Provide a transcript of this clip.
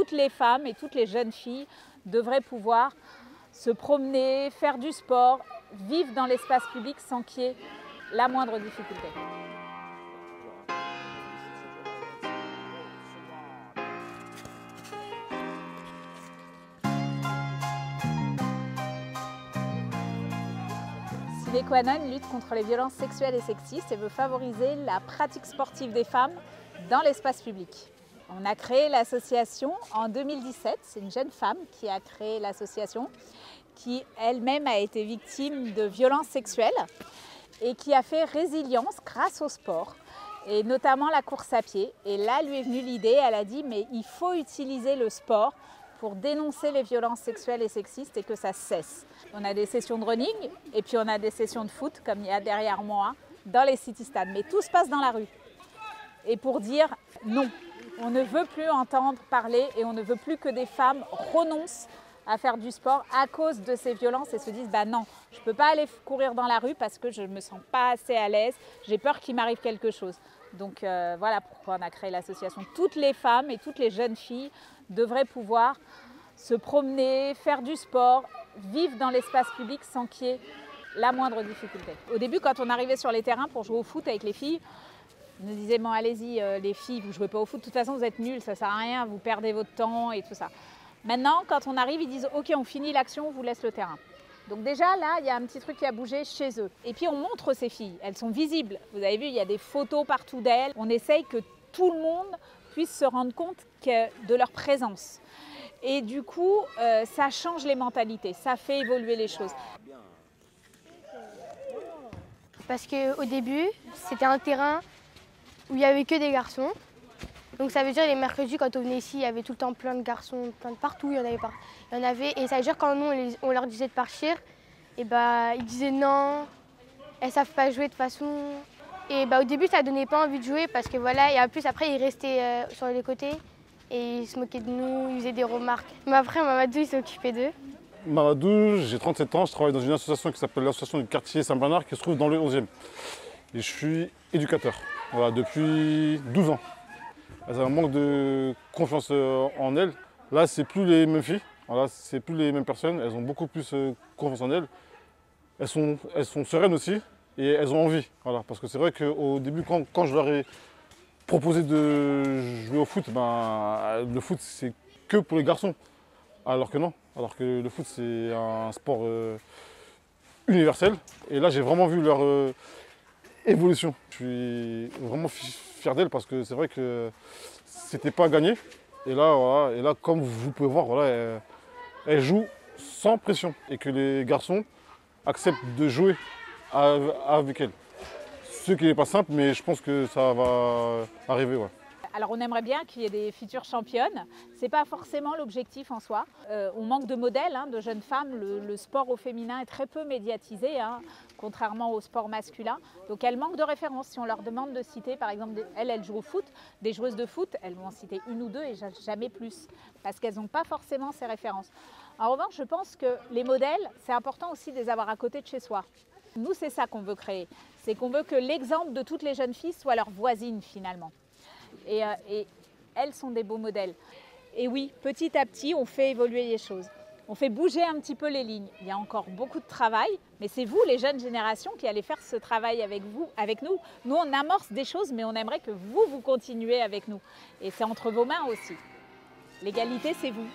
toutes les femmes et toutes les jeunes filles devraient pouvoir se promener, faire du sport, vivre dans l'espace public sans qu'il y ait la moindre difficulté. L'Equanon lutte contre les violences sexuelles et sexistes et veut favoriser la pratique sportive des femmes dans l'espace public. On a créé l'association en 2017, c'est une jeune femme qui a créé l'association, qui elle-même a été victime de violences sexuelles et qui a fait résilience grâce au sport, et notamment la course à pied. Et là, lui est venue l'idée, elle a dit mais il faut utiliser le sport pour dénoncer les violences sexuelles et sexistes et que ça cesse. On a des sessions de running et puis on a des sessions de foot, comme il y a derrière moi, dans les city-stades. Mais tout se passe dans la rue. Et pour dire non, on ne veut plus entendre parler et on ne veut plus que des femmes renoncent à faire du sport à cause de ces violences et se disent bah non, je ne peux pas aller courir dans la rue parce que je ne me sens pas assez à l'aise, j'ai peur qu'il m'arrive quelque chose. Donc voilà pourquoi on a créé l'association. Toutes les femmes et toutes les jeunes filles devraient pouvoir se promener, faire du sport, vivre dans l'espace public sans qu'il y ait la moindre difficulté. Au début, quand on arrivait sur les terrains pour jouer au foot avec les filles, on nous disait bon allez-y les filles, vous ne jouez pas au foot, de toute façon vous êtes nuls, ça ne sert à rien, vous perdez votre temps et tout ça. Maintenant, quand on arrive, ils disent ok, on finit l'action, on vous laisse le terrain. Donc déjà là, il y a un petit truc qui a bougé chez eux. Et puis on montre ces filles, elles sont visibles. Vous avez vu, il y a des photos partout d'elles. On essaye que tout le monde puisse se rendre compte de leur présence. Et du coup, ça change les mentalités, ça fait évoluer les choses. Parce qu'au début, c'était un terrain où il n'y avait que des garçons. Donc ça veut dire les mercredis, quand on venait ici, il y avait tout le temps plein de garçons, plein de partout, il y en avait. Et ça veut dire quand nous, on leur disait de partir, et bah, ils disaient non, elles ne savent pas jouer de toute façon. Et bah, au début, ça ne donnait pas envie de jouer parce que voilà, et en plus après, ils restaient sur les côtés et ils se moquaient de nous, ils faisaient des remarques. Mais après, Mamadou, il s'est occupé d'eux. Mamadou, j'ai 37 ans, je travaille dans une association qui s'appelle l'association du quartier Saint-Bernard qui se trouve dans le 11e. Et je suis éducateur, voilà, depuis 12 ans. Elles ont un manque de confiance en elles. Là, c'est plus les mêmes filles, voilà, c'est plus les mêmes personnes. Elles ont beaucoup plus confiance en elles. Elles sont sereines aussi et elles ont envie. Voilà, parce que c'est vrai qu'au début, quand je leur ai proposé de jouer au foot, le foot, c'est que pour les garçons. Alors que non. Alors que le foot, c'est un sport universel. Et là, j'ai vraiment vu leur évolution. Je suis vraiment fier d'elle parce que c'est vrai que c'était pas gagné. Et là, voilà, comme vous pouvez voir, voilà, elle joue sans pression. Et que les garçons acceptent de jouer avec elle. Ce qui n'est pas simple, mais je pense que ça va arriver. Ouais. Alors on aimerait bien qu'il y ait des futures championnes. Ce n'est pas forcément l'objectif en soi. On manque de modèles, de jeunes femmes. Le sport au féminin est très peu médiatisé, contrairement au sport masculin. Donc elles manquent de références. Si on leur demande de citer, par exemple, elles jouent au foot, des joueuses de foot, elles vont en citer une ou deux et jamais plus, parce qu'elles n'ont pas forcément ces références. En revanche, je pense que les modèles, c'est important aussi de les avoir à côté de chez soi. Nous, c'est ça qu'on veut créer. C'est qu'on veut que l'exemple de toutes les jeunes filles soit leur voisine finalement. Et elles sont des beaux modèles. Et oui, petit à petit, on fait évoluer les choses. On fait bouger un petit peu les lignes. Il y a encore beaucoup de travail, mais c'est vous, les jeunes générations, qui allez faire ce travail avec nous. Nous, on amorce des choses, mais on aimerait que vous continuez avec nous. Et c'est entre vos mains aussi. L'égalité, c'est vous.